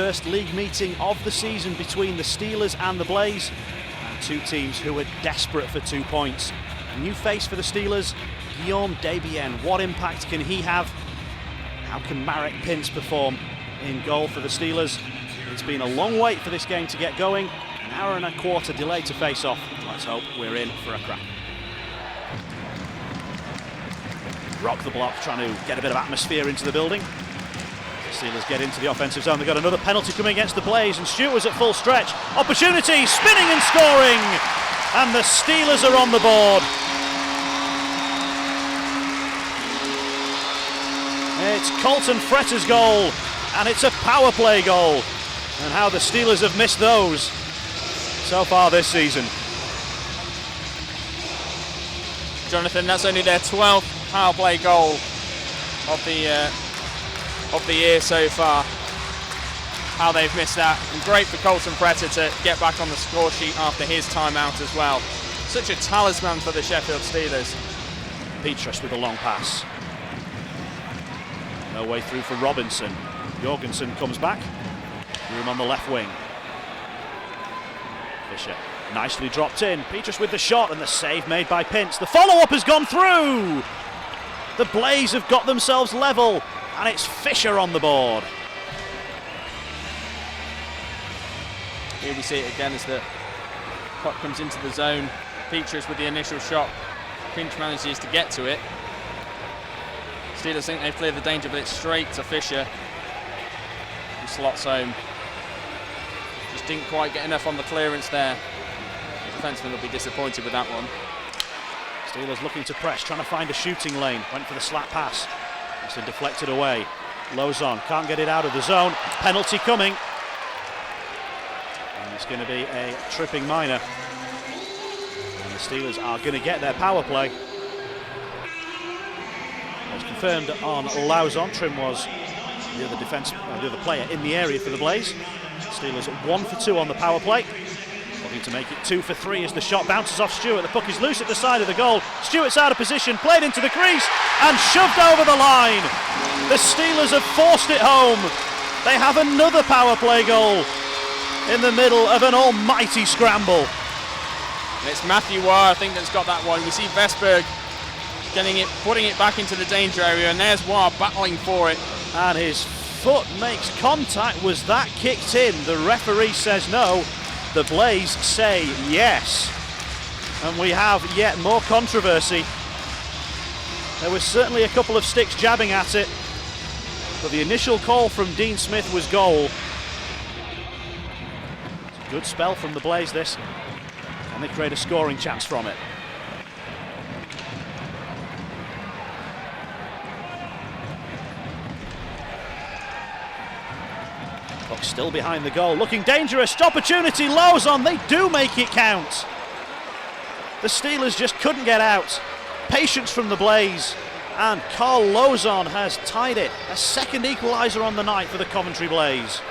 first league meeting of the season between the Steelers and the Blaze, and two teams who are desperate for 2 points. A new face for the Steelers, Guillaume Desbiens. What impact can he have? How can Marek Pince perform in goal for the Steelers? It's been a long wait for this game to get going. An hour and a quarter delay to face off. Let's hope we're in for a crack. Rock the block, trying to get a bit of atmosphere into the building. The Steelers get into the offensive zone. They've got another penalty coming against the Blaze, and Stewart was at full stretch. Opportunity, spinning and scoring! And the Steelers are on the board. It's Colton Fretter's goal, and it's a power play goal. And how the Steelers have missed those so far this season. Jonathan, that's only their 12th power play goal of the year so far. How they've missed that, and great for Colton Fretter to get back on the score sheet after his timeout as well. Such a talisman for the Sheffield Steelers. Petrus with a long pass. No way through for Robinson. Jorgensen comes back. Room on the left wing. Fisher nicely dropped in. Petrus with the shot, and the save made by Pince. The follow-up has gone through. The Blaze have got themselves level, and it's Fisher on the board. Here we see it again as the puck comes into the zone. Petrus with the initial shot. Pince manages to get to it. Steelers think they've cleared the danger, but it's straight to Fisher, who slots home. Just didn't quite get enough on the clearance there. The defenseman will be disappointed with that one. Steelers looking to press, trying to find a shooting lane. Went for the slap pass. It's been deflected away. Lozon can't get it out of the zone. Penalty coming. And it's going to be a tripping minor. And the Steelers are going to get their power play. It's confirmed on Lauzon. Trim was the other player in the area for the Blaze. Steelers 1 for 2 on the power play. Looking to make it 2 for 3 as the shot bounces off Stewart. The puck is loose at the side of the goal. Stewart's out of position, played into the crease and shoved over the line. The Steelers have forced it home. They have another power play goal in the middle of an almighty scramble. And it's Matthew Wire, I think, that's got that one. We see Vesberg putting it back into the danger area, and there's Wire battling for it. And his foot makes contact. Was that kicked in? The referee says no. The Blaze say yes. And we have yet more controversy. There was certainly a couple of sticks jabbing at it, but the initial call from Dean Smith was goal. It's a good spell from the Blaze, this. And they create a scoring chance from it. Puck still behind the goal, looking dangerous. Opportunity, Lauzon, they do make it count. The Steelers just couldn't get out. Patience from the Blaze, and Carl Lauzon has tied it. A second equaliser on the night for the Coventry Blaze.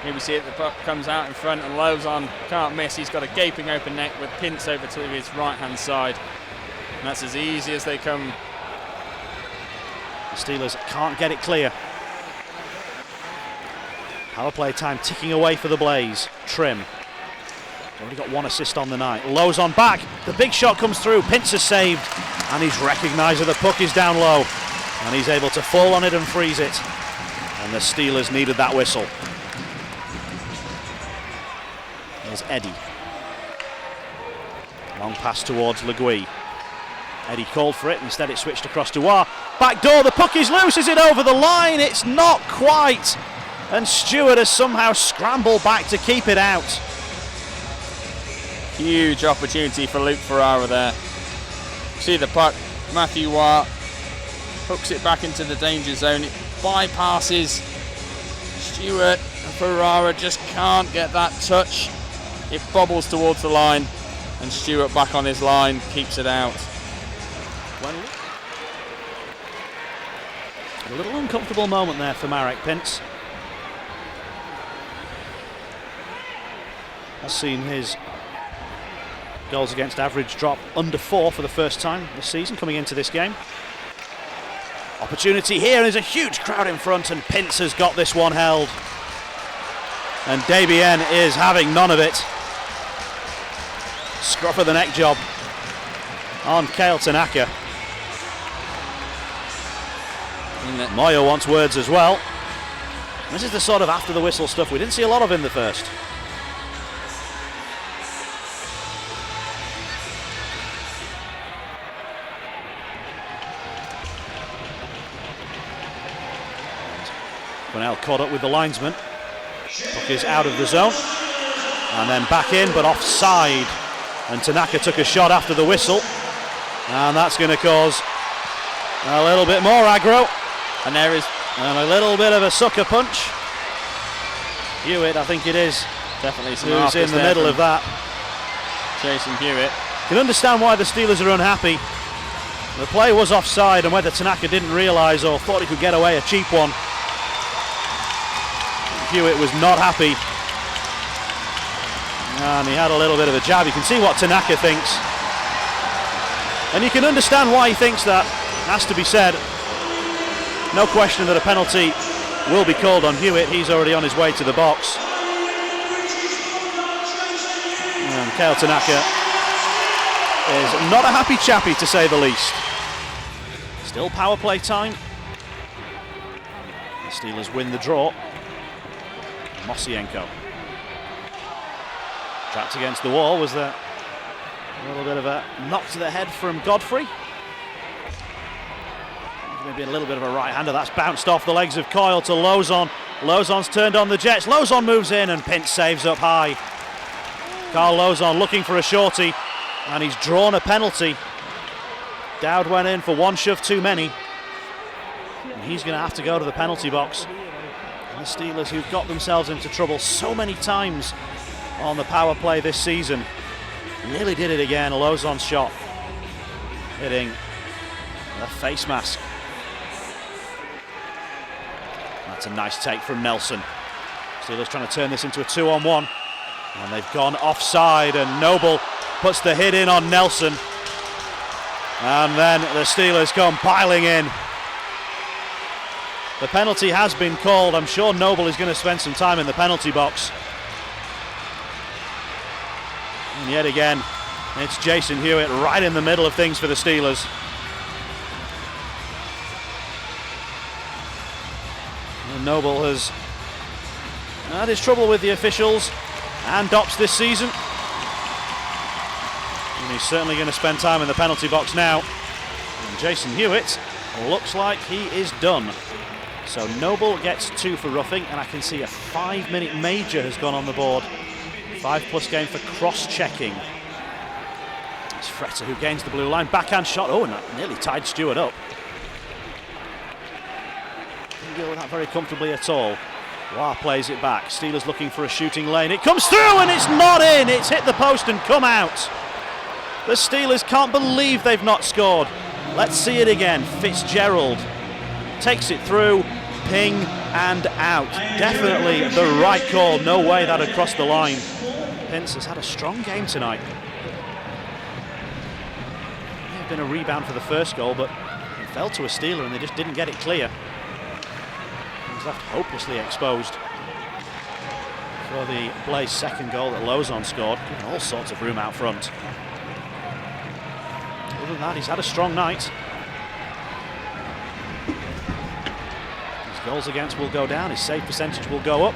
Here we see it, the puck comes out in front, and Lauzon can't miss. He's got a gaping open net with Pince over to his right-hand side. And that's as easy as they come. The Steelers can't get it clear. Power play time ticking away for the Blaze. Trim. Already got 1 assist on the night. Lauzon back. The big shot comes through. Pince is saved. And he's recognised that the puck is down low. And he's able to fall on it and freeze it. And the Steelers needed that whistle. There's Eddie. Long pass towards Le Guy. Eddie called for it. Instead it switched across to War. Back door. The puck is loose. Is it over the line? It's not quite. And Stewart has somehow scrambled back to keep it out. Huge opportunity for Luke Ferrara there. See the puck, Matthew Wire hooks it back into the danger zone. It bypasses Stewart, and Ferrara just can't get that touch. It bobbles towards the line, and Stewart back on his line, keeps it out. A little uncomfortable moment there for Marek Pince. Has seen his goals against average drop under 4 for the first time this season coming into this game. Opportunity here, there's a huge crowd in front, and Pince has got this one held. And Debian is having none of it. Scruff of the neck job on Kale Tanaka. Moyo wants words as well. This is the sort of after the whistle stuff we didn't see a lot of in the first. Cornell caught up with the linesman. Puck is out of the zone. And then back in, but offside. And Tanaka took a shot after the whistle. And that's going to cause a little bit more aggro. And there is a little bit of a sucker punch. Hewitt, I think it is. Definitely some who's in the middle of that. Jason Hewitt. Can understand why the Steelers are unhappy. The play was offside, and whether Tanaka didn't realise or thought he could get away a cheap one. Hewitt was not happy. And he had a little bit of a jab. You can see what Tanaka thinks. And you can understand why he thinks that. Has to be said. No question that a penalty will be called on Hewitt. He's already on his way to the box. And Kale Tanaka is not a happy chappy, to say the least. Still power play time. The Steelers win the draw. Mosienko. Trapped against the wall. Was there a little bit of a knock to the head from Godfrey? Maybe a little bit of a right-hander. That's bounced off the legs of Coyle to Lozon. Lozon's turned on the Jets. Lozon moves in and Pince saves up high. Carl Lozon looking for a shorty, and he's drawn a penalty. Dowd went in for one shove too many. And he's going to have to go to the penalty box. And the Steelers, who've got themselves into trouble so many times on the power play this season, nearly did it again. Lozon's shot hitting the face mask. That's a nice take from Nelson. Steelers trying to turn this into a 2-on-1. And they've gone offside, and Noble puts the hit in on Nelson. And then the Steelers come piling in. The penalty has been called. I'm sure Noble is going to spend some time in the penalty box. And yet again, it's Jason Hewitt right in the middle of things for the Steelers. And Noble has had his trouble with the officials and Dops this season. And he's certainly going to spend time in the penalty box now. And Jason Hewitt looks like he is done. So Noble gets 2 for roughing, and I can see a 5-minute major has gone on the board. 5+ game for cross-checking. It's Fretter who gains the blue line. Backhand shot. Oh, and that nearly tied Stewart up. Didn't deal with that very comfortably at all. Wah plays it back. Steelers looking for a shooting lane. It comes through and it's not in. It's hit the post and come out. The Steelers can't believe they've not scored. Let's see it again. Fitzgerald takes it through, ping and out. Definitely the right call. No way that had crossed the line. Pince has had a strong game tonight. May have been a rebound for the first goal, but it fell to a Steeler and they just didn't get it clear. He's left hopelessly exposed for the Blaze second goal that Lozon scored, giving all sorts of room out front. Other than that, he's had a strong night. His goals against will go down, his save percentage will go up.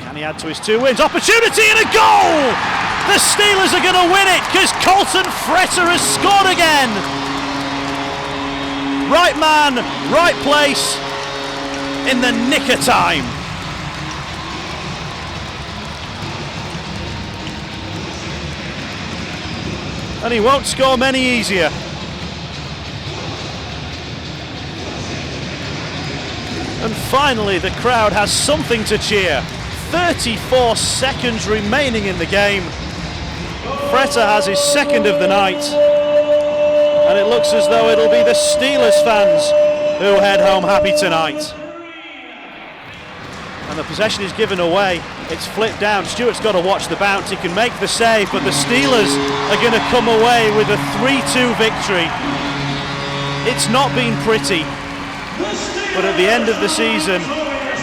Can he add to his 2 wins? Opportunity and a goal! The Steelers are going to win it because Colton Fretter has scored again. Right man, right place, in the nick of time. And he won't score many easier. And finally the crowd has something to cheer. 34 seconds remaining in the game. Fretter has his second of the night. And it looks as though it'll be the Steelers fans who head home happy tonight. and the possession is given away. It's flipped down. Stewart's got to watch the bounce. He can make the save, but the Steelers are going to come away with a 3-2 victory. It's not been pretty, but at the end of the season,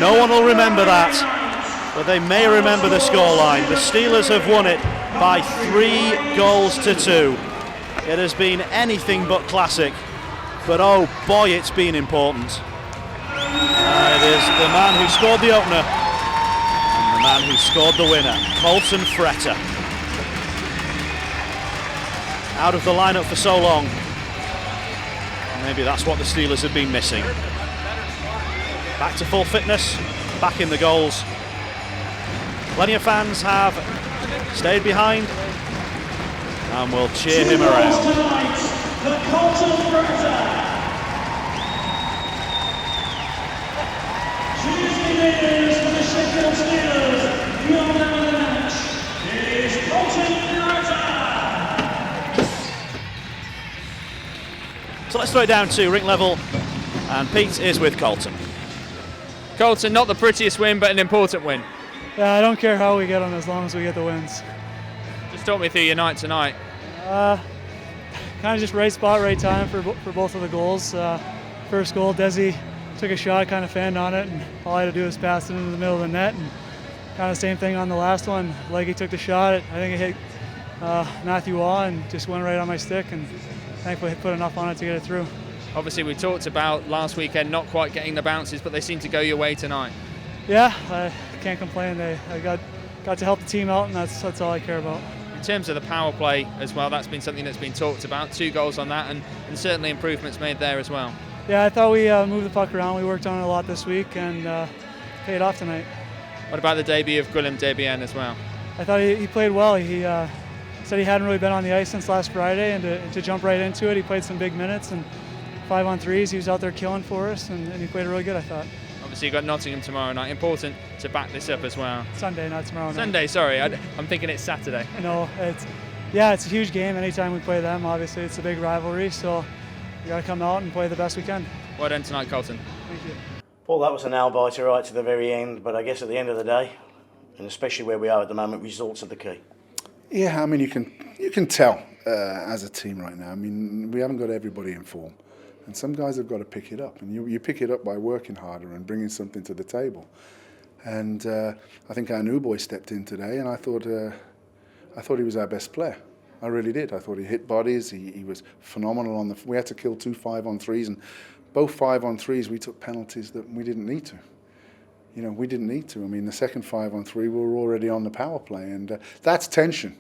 no one will remember that, but they may remember the scoreline. The Steelers have won it by 3-2. It has been anything but classic, but oh boy, it's been important. It is the man who scored the opener and the man who scored the winner, Colton Fretter. Out of the lineup for so long. Maybe that's what the Steelers have been missing. Back to full fitness, back in the goals. Plenty of fans have stayed behind and will cheer him around. Tuesday leaders for the Sheffield Steelers, your man of the match is Colton Fretter. So let's throw it down to ring level, and Pete is with Colton. Colton, not the prettiest win, but an important win. Yeah, I don't care how we get them as long as we get the wins. Just talk me through your night tonight. Kind of just right spot, right time for both of the goals. First goal, Desi took a shot, kind of fanned on it, and all I had to do was pass it into the middle of the net. And kind of same thing on the last one. Leggy took the shot. I think it hit Matthew Waugh and just went right on my stick, and thankfully put enough on it to get it through. Obviously, we talked about last weekend not quite getting the bounces, but they seem to go your way tonight. Yeah, I can't complain. I got to help the team out, and that's all I care about. In terms of the power play as well, that's been something that's been talked about. 2 goals on that, and certainly improvements made there as well. Yeah, I thought we moved the puck around. We worked on it a lot this week, and paid off tonight. What about the debut of Guillem Debian as well? I thought he played well. He said he hadn't really been on the ice since last Friday, and to jump right into it, he played some big minutes, and 5-on-3s, he was out there killing for us, and he played really good, I thought. Obviously, you've got Nottingham tomorrow night. Important to back this up as well. Sunday, not tomorrow night. Sunday, sorry. I'm thinking it's Saturday. No, it's a huge game. Anytime we play them, obviously, it's a big rivalry, so we got to come out and play the best we can. Well done tonight, Colton. Thank you. Paul, that was a nail-biter right to the very end, but I guess at the end of the day, and especially where we are at the moment, results are the key. Yeah, I mean, you can tell as a team right now. I mean, we haven't got everybody in form, and some guys have got to pick it up, and you pick it up by working harder and bringing something to the table. And I think our new boy stepped in today, and I thought he was our best player. I really did. I thought he hit bodies. He was phenomenal on the. We had to kill 2 5-on-3s, and both 5-on-3s we took penalties that we didn't need to. You know, we didn't need to. I mean, the second 5-on-3 we were already on the power play, and that's tension.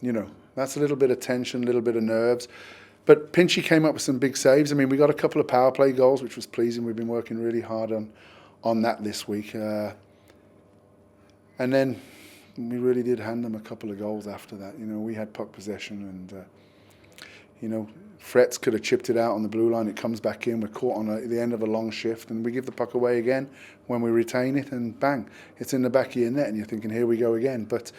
You know, that's a little bit of tension, a little bit of nerves. But Pinchy came up with some big saves. I mean, we got a couple of power play goals, which was pleasing. We've been working really hard on that this week. And then we really did hand them a couple of goals after that. You know, we had puck possession, and, you know, Frets could have chipped it out on the blue line. It comes back in. We're caught on the end of a long shift, and we give the puck away again when we retain it, and bang, it's in the back of your net, and you're thinking, here we go again. But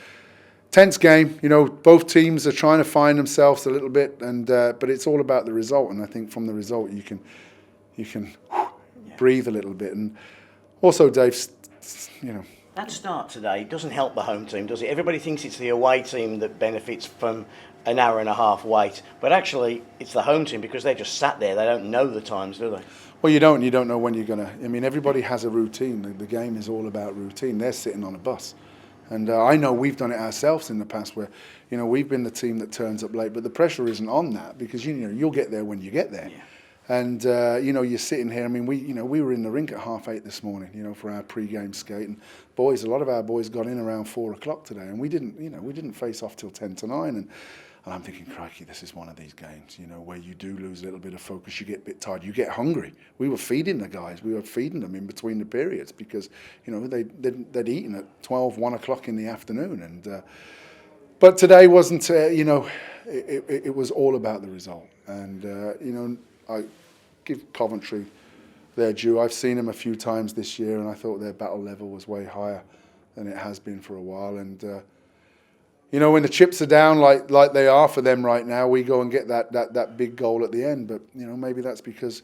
tense game. You know, both teams are trying to find themselves a little bit, and but it's all about the result. And I think from the result, you can breathe a little bit. And also, Dave, you know, That start today doesn't help the home team, does it? Everybody thinks it's the away team that benefits from an hour and a half wait, but actually it's the home team because they just sat there. They don't know the times, do they? Well, you don't know when you're going to. I mean, everybody has a routine. The game is all about routine. They're sitting on a bus. And I know we've done it ourselves in the past where, you know, we've been the team that turns up late, but the pressure isn't on that because, you know, you'll get there when you get there. Yeah. And, you know, you're sitting here. I mean, we were in the rink at 8:30 this morning, you know, for our pre-game skate. And boys, a lot of our boys got in around 4 o'clock today, and we didn't face off till 10 to 9. And I'm thinking, crikey, this is one of these games, you know, where you do lose a little bit of focus, you get a bit tired, you get hungry. We were feeding the guys, we were feeding them in between the periods because, you know, they'd eaten at 12, 1 o'clock in the afternoon. And but today wasn't, you know, it was all about the result. And, you know, I give Coventry their due. I've seen them a few times this year, and I thought their battle level was way higher than it has been for a while. And you know, when the chips are down like they are for them right now, we go and get that big goal at the end. But you know, maybe that's because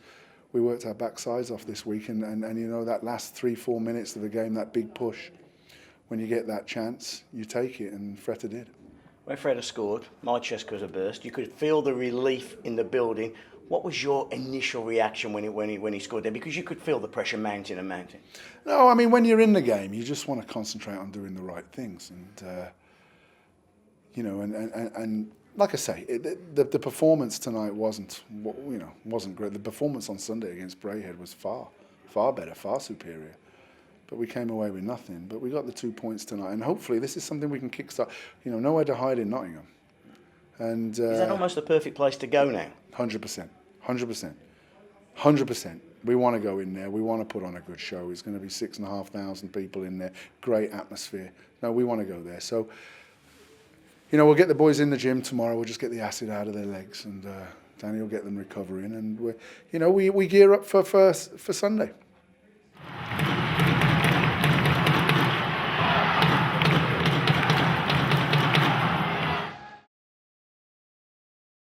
we worked our backsides off this week, and you know, that last 3-4 minutes of the game, that big push, when you get that chance, you take it, and Fretter did. When Fretter scored, my chest could have burst. You could feel the relief in the building. What was your initial reaction when he scored there? Because you could feel the pressure mounting and mounting. No, I mean, when you're in the game, you just want to concentrate on doing the right things, and you know, and like I say, the performance tonight wasn't great. The performance on Sunday against Braehead was far better, far superior. But we came away with nothing. But we got the 2 points tonight, and hopefully this is something we can kickstart. You know, nowhere to hide in Nottingham. And is that almost the perfect place to go now? 100%, 100%. We want to go in there. We want to put on a good show. It's going to be 6,500 people in there. Great atmosphere. No, we want to go there. So, you know, we'll get the boys in the gym tomorrow. We'll just get the acid out of their legs, and Danny will get them recovering. And we gear up for Sunday.